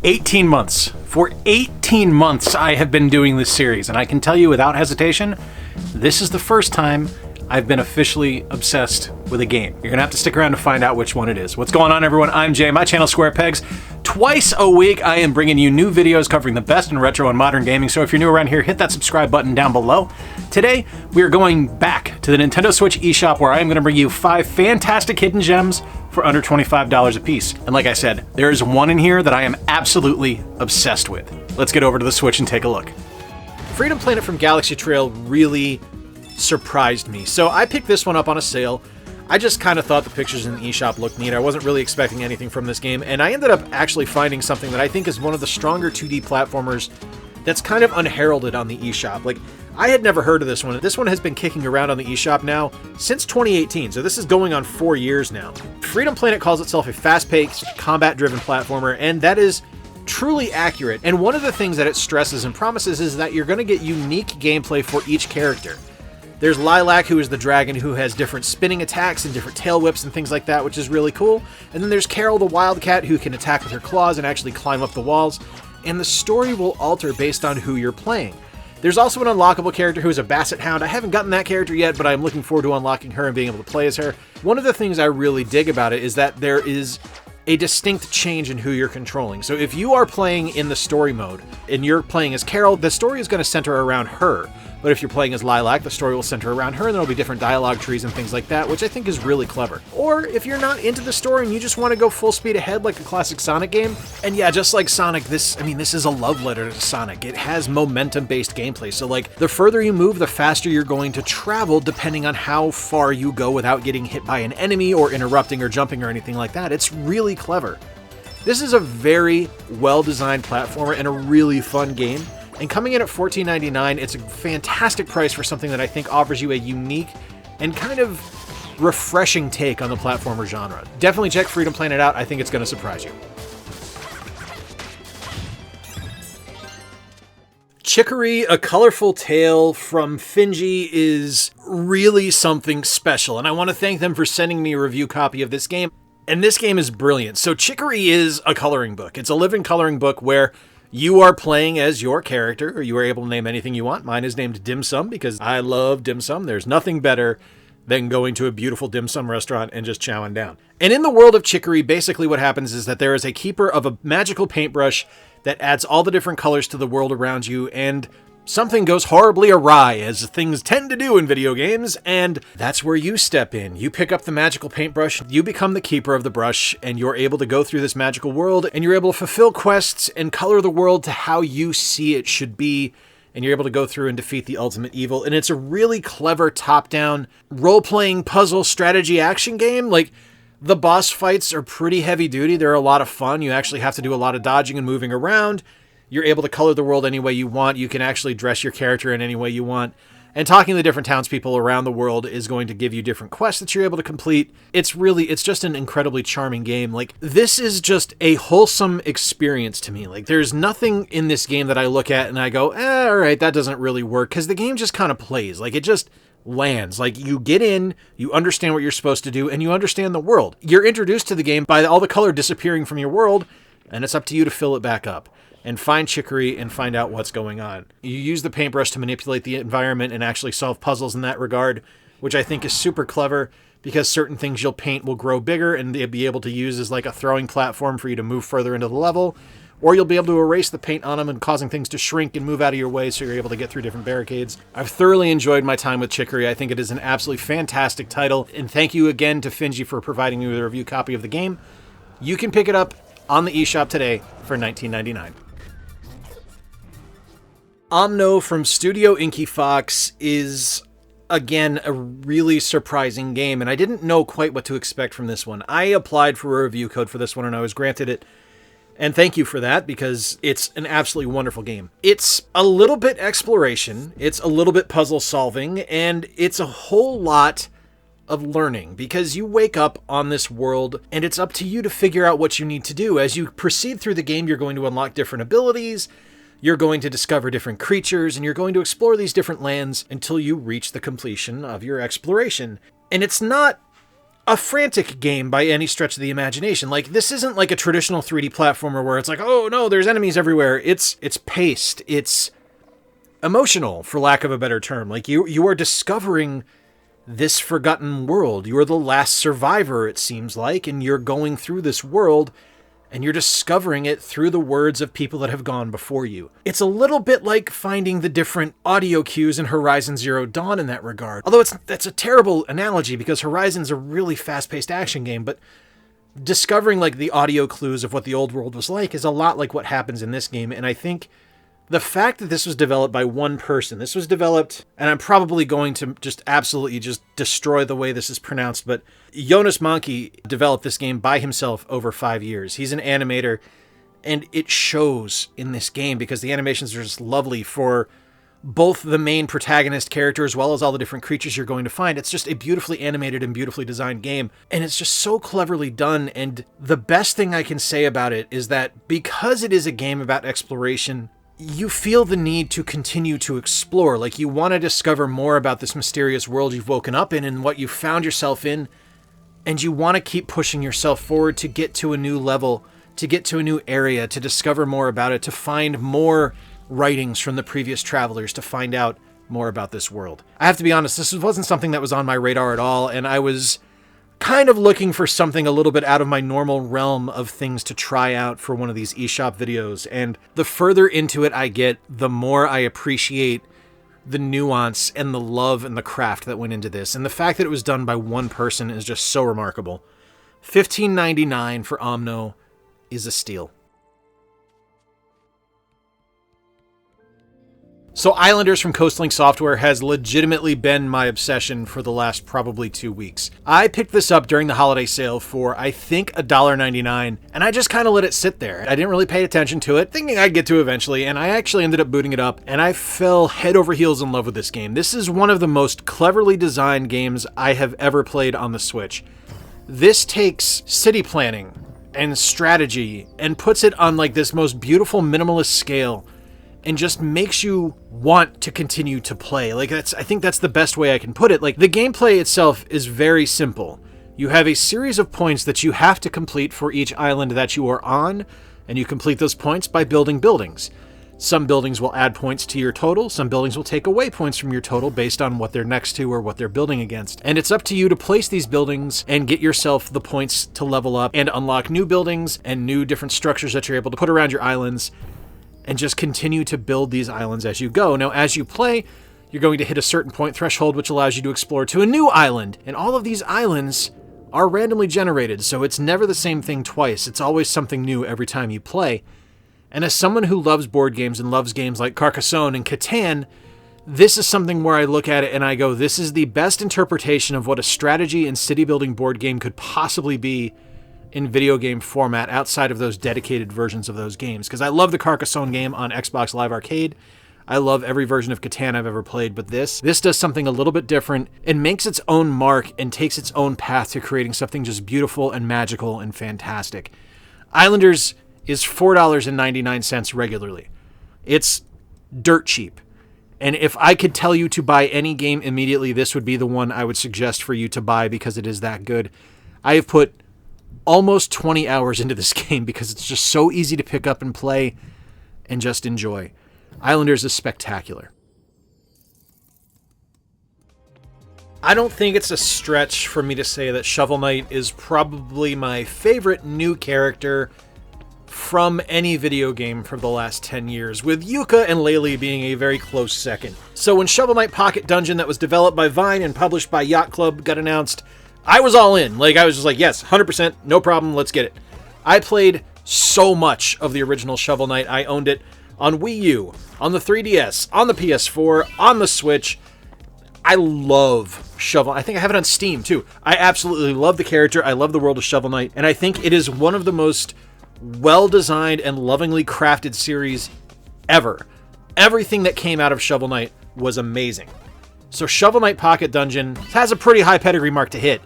18 months. For 18 months, I have been doing this series, and I can tell you without hesitation, this is the first time I've been officially obsessed with a game. You're gonna have to stick around to find out which one it is. What's going on, everyone? I'm Jay, my channel Square Pegs. Twice a week, I am bringing you new videos covering the best in retro and modern gaming, so if you're new around here, hit that subscribe button down below. Today, we are going back to the Nintendo Switch eShop, where I am gonna bring you 5 fantastic hidden gems for under $25 a piece. And like I said, there is one in here that I am absolutely obsessed with. Let's get over to the Switch and take a look. Freedom Planet from Galaxy Trail really surprised me. So I picked this one up on a sale. I just kind of thought the pictures in the eShop looked neat. I wasn't really expecting anything from this game, and I ended up actually finding something that I think is one of the stronger 2D platformers that's kind of unheralded on the eShop. Like, I had never heard of this one. This one has been kicking around on the eShop now since 2018, so this is going on 4 years now. Freedom Planet calls itself a fast-paced, combat-driven platformer, and that is truly accurate. And one of the things that it stresses and promises is that you're going to get unique gameplay for each character. There's Lilac, who is the dragon, who has different spinning attacks and different tail whips and things like that, which is really cool. And then there's Carol, the wildcat, who can attack with her claws and actually climb up the walls. And the story will alter based on who you're playing. There's also an unlockable character who is a Basset Hound. I haven't gotten that character yet, but I'm looking forward to unlocking her and being able to play as her. One of the things I really dig about it is that there is a distinct change in who you're controlling. So if you are playing in the story mode and you're playing as Carol, the story is going to center around her. But if you're playing as Lilac, the story will center around her, and there'll be different dialogue trees and things like that, which I think is really clever. Or if you're not into the story and you just want to go full speed ahead like a classic Sonic game, and yeah, just like Sonic, this is a love letter to Sonic. It has momentum-based gameplay, so like, the further you move, the faster you're going to travel, depending on how far you go without getting hit by an enemy or interrupting or jumping or anything like that. It's really clever. This is a very well-designed platformer and a really fun game. And coming in at $14.99, it's a fantastic price for something that I think offers you a unique and kind of refreshing take on the platformer genre. Definitely check Freedom Planet out. I think it's going to surprise you. Chicory, A Colorful Tale from Finji, is really something special, and I want to thank them for sending me a review copy of this game. And this game is brilliant. So Chicory is a coloring book. It's a living coloring book where you are playing as your character, or you are able to name anything you want. Mine is named Dim Sum because I love dim sum. There's nothing better than going to a beautiful dim sum restaurant and just chowing down. And in the world of Chicory, basically what happens is that there is a keeper of a magical paintbrush that adds all the different colors to the world around you, and something goes horribly awry, as things tend to do in video games, and that's where you step in. You pick up the magical paintbrush, you become the keeper of the brush, and you're able to go through this magical world, and you're able to fulfill quests and color the world to how you see it should be, and you're able to go through and defeat the ultimate evil. And it's a really clever top-down role-playing puzzle strategy action game. Like, the boss fights are pretty heavy-duty. They're a lot of fun. You actually have to do a lot of dodging and moving around. You're able to color the world any way you want. You can actually dress your character in any way you want. And talking to the different townspeople around the world is going to give you different quests that you're able to complete. It's just an incredibly charming game. Like, this is just a wholesome experience to me. Like, there's nothing in this game that I look at and I go, all right, that doesn't really work, because the game just kind of plays. Like, it just lands. Like, you get in, you understand what you're supposed to do, and you understand the world. You're introduced to the game by all the color disappearing from your world, and it's up to you to fill it back up and find Chicory and find out what's going on. You use the paintbrush to manipulate the environment and actually solve puzzles in that regard, which I think is super clever, because certain things you'll paint will grow bigger and they'll be able to use as like a throwing platform for you to move further into the level, or you'll be able to erase the paint on them and causing things to shrink and move out of your way so you're able to get through different barricades. I've thoroughly enjoyed my time with Chicory. I think it is an absolutely fantastic title, and thank you again to Finji for providing me with a review copy of the game. You can pick it up on the eShop today for $19.99. Omni from Studio Inky Fox is, again, a really surprising game, and I didn't know quite what to expect from this one. I applied for a review code for this one, and I was granted it, and thank you for that, because it's an absolutely wonderful game. It's a little bit exploration, it's a little bit puzzle solving, and it's a whole lot of learning, because you wake up on this world and it's up to you to figure out what you need to do. As you proceed through the game, you're going to unlock different abilities, you're going to discover different creatures, and you're going to explore these different lands until you reach the completion of your exploration. And it's not a frantic game by any stretch of the imagination. Like, this isn't like a traditional 3D platformer where it's like, oh no, there's enemies everywhere. It's paced. It's emotional, for lack of a better term. Like, you are discovering this forgotten world. You are the last survivor, it seems like, and you're going through this world and you're discovering it through the words of people that have gone before you. It's a little bit like finding the different audio cues in Horizon Zero Dawn in that regard. Although that's a terrible analogy because Horizon's a really fast-paced action game, but discovering like the audio clues of what the old world was like is a lot like what happens in this game. And I think the fact that this was developed by one person, this was developed, and I'm probably going to just absolutely just destroy the way this is pronounced, but Jonas Monkey developed this game by himself over 5 years. He's an animator, and it shows in this game because the animations are just lovely for both the main protagonist character as well as all the different creatures you're going to find. It's just a beautifully animated and beautifully designed game, and it's just so cleverly done. And the best thing I can say about it is that because it is a game about exploration, you feel the need to continue to explore. Like, you want to discover more about this mysterious world you've woken up in and what you found yourself in, and you want to keep pushing yourself forward to get to a new level, to get to a new area, to discover more about it, to find more writings from the previous travelers, to find out more about this world. I have to be honest, this wasn't something that was on my radar at all, and I was kind of looking for something a little bit out of my normal realm of things to try out for one of these eShop videos. And the further into it I get, the more I appreciate the nuance and the love and the craft that went into this. And the fact that it was done by one person is just so remarkable. $15.99 for Omno is a steal. So Islanders from Coastlink Software has legitimately been my obsession for the last probably 2 weeks. I picked this up during the holiday sale for, I think, $1.99, and I just kind of let it sit there. I didn't really pay attention to it, thinking I'd get to eventually, and I actually ended up booting it up, and I fell head over heels in love with this game. This is one of the most cleverly designed games I have ever played on the Switch. This takes city planning and strategy and puts it on like this most beautiful minimalist scale, and just makes you want to continue to play. Like, I think that's the best way I can put it. Like, the gameplay itself is very simple. You have a series of points that you have to complete for each island that you are on, and you complete those points by building buildings. Some buildings will add points to your total, some buildings will take away points from your total based on what they're next to or what they're building against. And it's up to you to place these buildings and get yourself the points to level up and unlock new buildings and new different structures that you're able to put around your islands, and just continue to build these islands as you go. Now, as you play, you're going to hit a certain point threshold, which allows you to explore to a new island. And all of these islands are randomly generated, so it's never the same thing twice. It's always something new every time you play. And as someone who loves board games and loves games like Carcassonne and Catan, this is something where I look at it and I go, this is the best interpretation of what a strategy and city building board game could possibly be in video game format outside of those dedicated versions of those games. Because I love the Carcassonne game on Xbox Live Arcade. I love every version of Catan I've ever played, but this does something a little bit different and makes its own mark and takes its own path to creating something just beautiful and magical and fantastic. Islanders is $4.99 regularly. It's dirt cheap. And if I could tell you to buy any game immediately, this would be the one I would suggest for you to buy because it is that good. I have put almost 20 hours into this game because it's just so easy to pick up and play and just enjoy. Islanders is spectacular. I don't think it's a stretch for me to say that Shovel Knight is probably my favorite new character from any video game for the last 10 years, with Yuka and Laylee being a very close second. So when Shovel Knight Pocket Dungeon, that was developed by Vine and published by Yacht Club, got announced, I was all in. Like, I was just like, yes, 100%, no problem, let's get it. I played so much of the original Shovel Knight. I owned it on Wii U, on the 3DS, on the PS4, on the Switch. I love Shovel Knight. I think I have it on Steam, too. I absolutely love the character. I love the world of Shovel Knight. And I think it is one of the most well-designed and lovingly crafted series ever. Everything that came out of Shovel Knight was amazing. So Shovel Knight Pocket Dungeon has a pretty high pedigree mark to hit.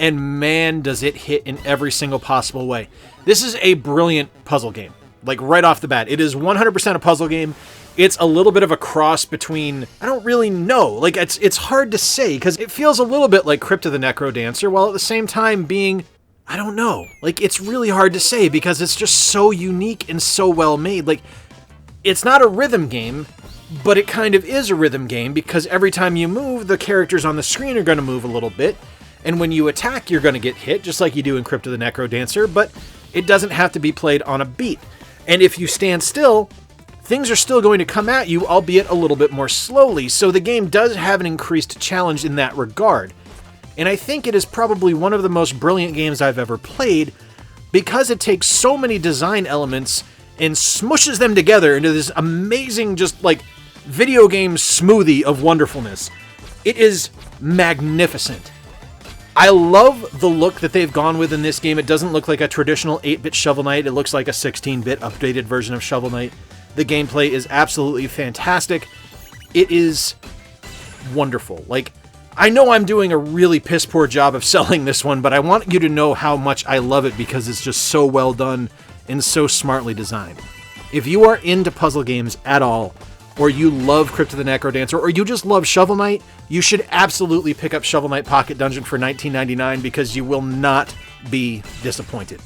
And man, does it hit in every single possible way. This is a brilliant puzzle game. like right off the bat. It is 100% a puzzle game. It's a little bit of a cross between, I don't really know, like it's hard to say because it feels a little bit like Crypt of the Necrodancer while at the same time being, I don't know, like it's really hard to say because it's just so unique and so well made. Like, it's not a rhythm game, but it kind of is a rhythm game because every time you move, the characters on the screen are going to move a little bit. And when you attack, you're going to get hit, just like you do in Crypt of the Necrodancer, but it doesn't have to be played on a beat. And if you stand still, things are still going to come at you, albeit a little bit more slowly. So the game does have an increased challenge in that regard. And I think it is probably one of the most brilliant games I've ever played because it takes so many design elements and smushes them together into this amazing, just like video game smoothie of wonderfulness. It is magnificent. I love the look that they've gone with in this game. It doesn't look like a traditional 8-bit Shovel Knight. It looks like a 16-bit updated version of Shovel Knight. The gameplay is absolutely fantastic. It is wonderful. Like, I know I'm doing a really piss poor job of selling this one, but I want you to know how much I love it because it's just so well done and so smartly designed. If you are into puzzle games at all, or you love Crypt of the Necrodancer, or you just love Shovel Knight, you should absolutely pick up Shovel Knight Pocket Dungeon for $19.99 because you will not be disappointed.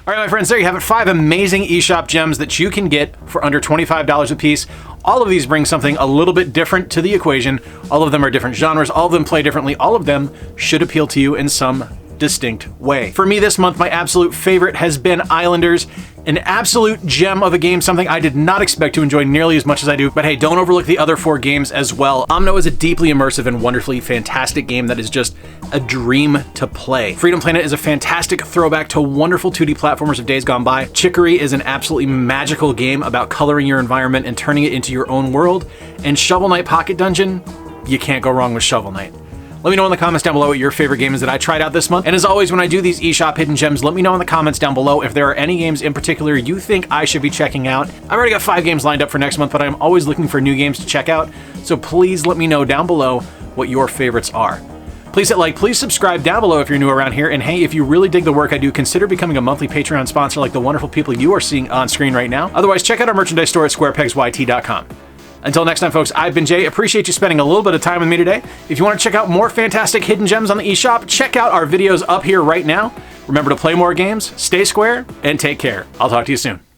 All right, my friends, there you have it. 5 amazing eShop gems that you can get for under $25 a piece. All of these bring something a little bit different to the equation. All of them are different genres. All of them play differently. All of them should appeal to you in some distinct way. For me this month, my absolute favorite has been Islanders, an absolute gem of a game, something I did not expect to enjoy nearly as much as I do, but hey, don't overlook the other 4 games as well. Omni is a deeply immersive and wonderfully fantastic game that is just a dream to play. Freedom Planet is a fantastic throwback to wonderful 2D platformers of days gone by. Chicory is an absolutely magical game about coloring your environment and turning it into your own world. And Shovel Knight Pocket Dungeon, you can't go wrong with Shovel Knight. Let me know in the comments down below what your favorite game is that I tried out this month. And as always, when I do these eShop hidden gems, let me know in the comments down below if there are any games in particular you think I should be checking out. I've already got 5 games lined up for next month, but I'm always looking for new games to check out. So please let me know down below what your favorites are. Please hit like, please subscribe down below if you're new around here. And hey, if you really dig the work I do, consider becoming a monthly Patreon sponsor like the wonderful people you are seeing on screen right now. Otherwise, check out our merchandise store at squarepegsyt.com. Until next time, folks, I've been Jay. Appreciate you spending a little bit of time with me today. If you want to check out more fantastic hidden gems on the eShop, check out our videos up here right now. Remember to play more games, stay square, and take care. I'll talk to you soon.